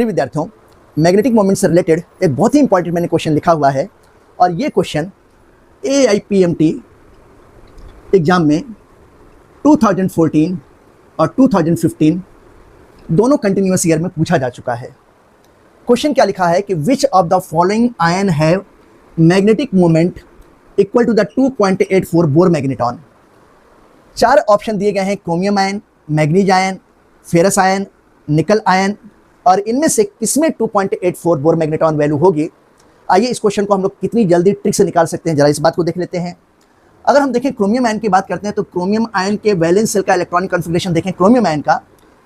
प्रिय विद्यार्थियों, magnetic moment से रिलेटेड एक बहुत ही इंपॉर्टेंट मैंने क्वेश्चन लिखा हुआ है और ये क्वेश्चन AIPMT एग्ज़ाम में 2014 और 2015 दोनों कंटिन्यूअस ईयर में पूछा जा चुका है। क्वेश्चन क्या लिखा है कि which of the following ion have magnetic moment equal to the 2.84 Bohr magneton. 4 option दिए गए हैं, chromium ion, manganese ion, ferrous ion, nickel ion, और इनमें से किसमें 2.84 बोर मैग्नेटॉन वैल्यू होगी। आइए इस क्वेश्चन को हम लोग कितनी जल्दी ट्रिक से निकाल सकते हैं, जरा इस बात को देख लेते हैं। अगर हम देखें क्रोमियम आयन की बात करते हैं तो क्रोमियम आयन के वैलेंस शेल का इलेक्ट्रॉनिक कॉन्फ़िगरेशन देखें क्रोमियम आयन का,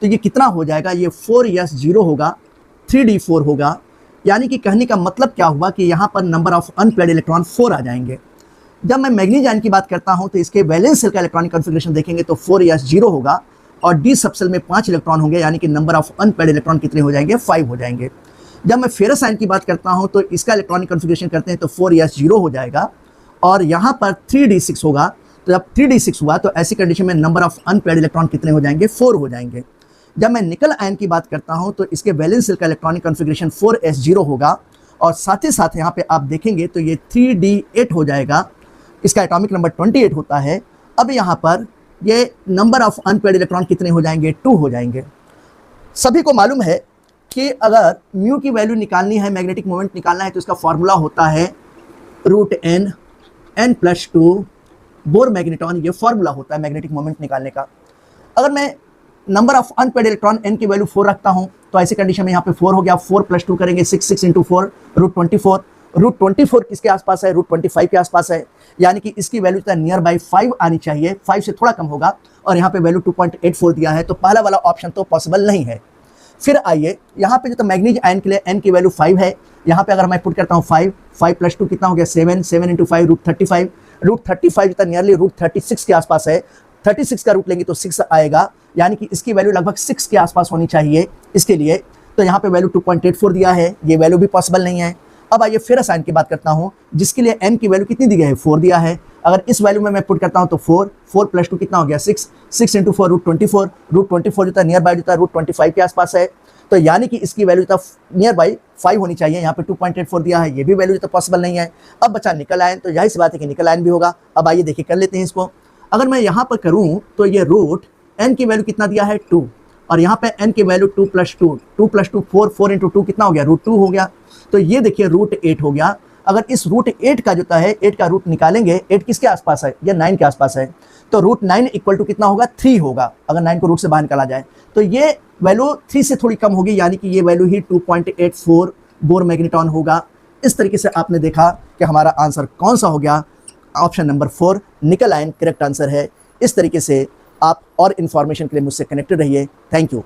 तो ये कितना हो जाएगा, ये 4s0 होगा, 3d4 होगा। यानी कि कहने का मतलब क्या हुआ कि यहाँ पर नंबर ऑफ अनपेयर्ड इलेक्ट्रॉन 4 आ जाएंगे। जब मैं मैग्नीज आयन की बात करता हूँ तो इसके वैलेंस शेल का इलेक्ट्रॉनिक कॉन्फ़िगरेशन देखेंगे तो 4s0 होगा और डी सबसेल में 5 इलेक्ट्रॉन होंगे, यानी कि नंबर ऑफ अनपेयर्ड इलेक्ट्रॉन कितने हो जाएंगे, 5 हो जाएंगे। जब मैं फेरस आयन की बात करता हूं तो इसका इलेक्ट्रॉनिक कॉन्फ़िगरेशन करते हैं तो 4s0 हो जाएगा और यहां पर 3d6 होगा। तो जब 3d6 हुआ तो ऐसी कंडीशन में नंबर ऑफ अनपेयर्ड इलेक्ट्रॉन कितने हो जाएंगे, 4 हो जाएंगे। जब मैं निकल आयन की बात करता हूं तो इसके वैलेंस शेल का इलेक्ट्रॉनिक कॉन्फ़िगरेशन 4s0 होगा और साथ ही साथ यहाँ पे आप देखेंगे तो ये 3d8 हो जाएगा, इसका एटॉमिक नंबर 28 होता है। अब यहाँ पर ये नंबर ऑफ अनपेयर्ड इलेक्ट्रॉन कितने हो जाएंगे, 2 हो जाएंगे। सभी को मालूम है कि अगर म्यू की वैल्यू निकालनी है, मैग्नेटिक मोमेंट निकालना है तो इसका फॉर्मूला होता है √n+2 बोर मैग्नेटॉन। ये फॉर्मूला होता है मैग्नेटिक मोमेंट निकालने का। अगर मैं number of unpaired electron n की वैल्यू 4 रखता हूं तो ऐसी कंडीशन में यहाँ पे 4 हो गया, 4+2 करेंगे 6, 6 × 4 √24। √24 किसके आसपास है, √25 के आसपास है, यानी कि इसकी वैल्यू तो नियर बाई 5 आनी चाहिए, 5 से थोड़ा कम होगा और यहाँ पे वैल्यू 2.84 दिया है, तो पहला वाला ऑप्शन तो पॉसिबल नहीं है। फिर आइए यहाँ पे जो तो मैग्नीज आयन के लिए n की वैल्यू 5 है, यहाँ पे अगर मैं पुट करता हूँ 5+2 कितना हो गया, 7, 7 × 5 √35, √35 जितना नियरली √36 के आसपास है। 36 का रूट लेंगे तो 6 आएगा, यानी कि इसकी वैल्यू लगभग 6 के आसपास होनी चाहिए इसके लिए। तो यहाँ पे वैल्यू 2.84 दिया है, ये वैल्यू भी पॉसिबल नहीं है। अब आइए फेरस आयन की बात करता हूँ, जिसके लिए n की वैल्यू कितनी दी गई है, 4 दिया है। अगर इस वैल्यू में मैं पुट करता हूँ तो 4+2 कितना हो गया, 6, 6 × 4 √24, √24 जो था नियर बाई जो था √25 के आसपास है। तो यानी कि इसकी वैल्यू तो नियर बाई 5 होनी चाहिए, यहाँ पे 2.84 दिया है, ये भी वैल्यू तो पॉसिबल नहीं है। अब बचा निकल आयन, तो यही सी बात है कि निकल आयन भी होगा। अब आइए देखिए कर लेते हैं इसको। अगर मैं यहाँ पर करूँ तो ये रूट n की वैल्यू कितना दिया है, 2, और यहाँ पे n की वैल्यू 2+2, 2+2 4, 4 × 2 कितना हो गया, √2 हो गया। तो ये देखिए √8 हो गया। अगर इस √8 का जो है 8 का रूट निकालेंगे, 8 किसके आसपास है, ये 9 के आसपास है, तो √9 इक्वल टू कितना होगा, 3 होगा। अगर 9 को रूट से बाहर निकाला जाए तो ये वैल्यू 3 से थोड़ी कम होगी, यानी कि ये वैल्यू ही 2.84 बोर मैग्नेटॉन होगा। इस तरीके से आपने देखा कि हमारा आंसर कौन सा हो गया, ऑप्शन नंबर 4 निकल आयन करेक्ट आंसर है। इस तरीके से आप और इन्फॉर्मेशन के लिए मुझसे कनेक्टेड रहिए। Thank you.